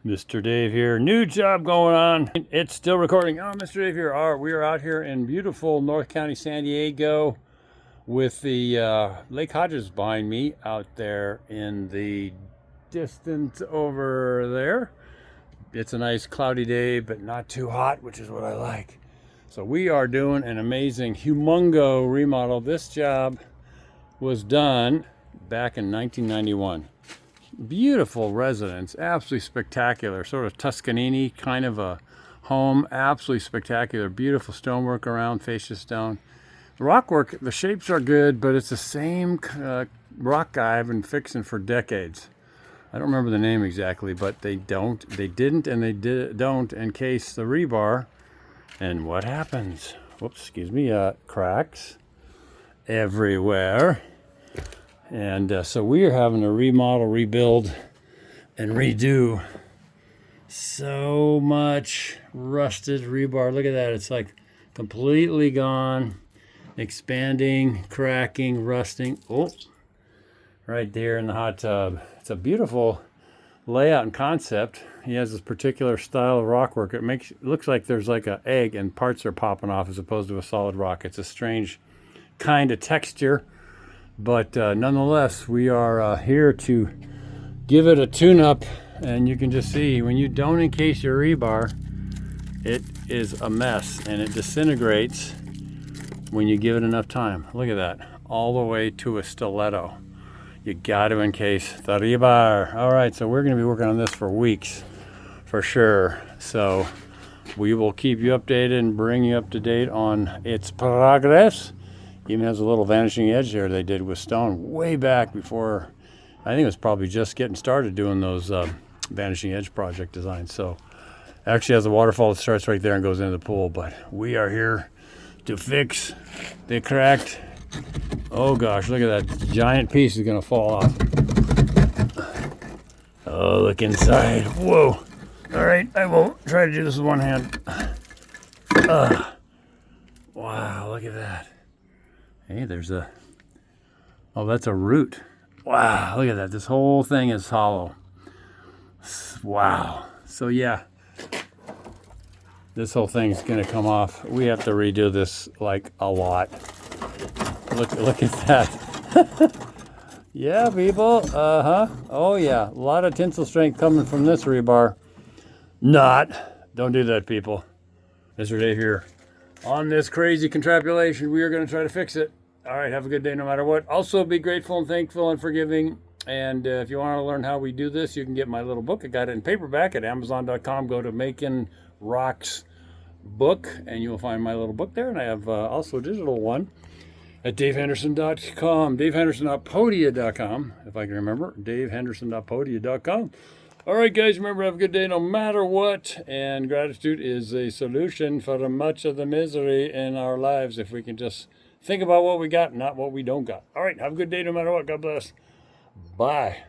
Mr. Dave here. New job going on. It's still recording. Oh, Mr. Dave here. We are out here in beautiful North County, San Diego with the Lake Hodges behind me out there in the distance over there. It's a nice cloudy day, but not too hot, which is what I like. So we are doing an amazing, humongo remodel. This job was done back in 1991. Beautiful residence, absolutely spectacular, sort of Tuscanini kind of a home, absolutely spectacular, beautiful stonework around, fascia stone. The rock work, the shapes are good, but it's the same rock guy I've been fixing for decades. I don't remember the name exactly, but they don't encase the rebar. And what happens? Whoops, excuse me, cracks everywhere. And so we are having to remodel, rebuild, and redo so much rusted rebar. Look at that. It's like completely gone, expanding, cracking, rusting. Oh, right there in the hot tub. It's a beautiful layout and concept. He has this particular style of rock work. It looks like there's like an egg and parts are popping off as opposed to a solid rock. It's a strange kind of texture. But nonetheless, we are here to give it a tune-up, and you can just see when you don't encase your rebar, it is a mess, and it disintegrates when you give it enough time. Look at that, all the way to a stiletto. You got to encase the rebar. All right, so we're going to be working on this for weeks, for sure. So we will keep you updated and bring you up to date on its progress. Even has a little vanishing edge there they did with stone way back before. I think it was probably just getting started doing those vanishing edge project designs. So actually has a waterfall that starts right there and goes into the pool. But we are here to fix the cracked. Oh gosh, look at that giant piece is gonna fall off. Oh, look inside. Whoa. All right, I will try to do this with one hand. Wow, look at that. Hey, there's a, oh, that's a root. Wow, look at that. This whole thing is hollow. Wow. So yeah, this whole thing is going to come off. We have to redo this like a lot. Look at that. Yeah, people. Oh yeah, a lot of tensile strength coming from this rebar. Don't do that, people. Mr. Dave here. On this crazy contrapulation, we are going to try to fix it. All right, have a good day no matter what. Also, be grateful and thankful and forgiving. And if you want to learn how we do this, you can get my little book. I got it in paperback at Amazon.com. Go to Making Rocks book, and you will find my little book there. And I have also a digital one at davehenderson.com, davehenderson.podia.com, if I can remember, davehenderson.podia.com. All right, guys, remember, have a good day no matter what. And gratitude is a solution for much of the misery in our lives if we can just think about what we got, not what we don't got. All right, have a good day no matter what. God bless. Bye.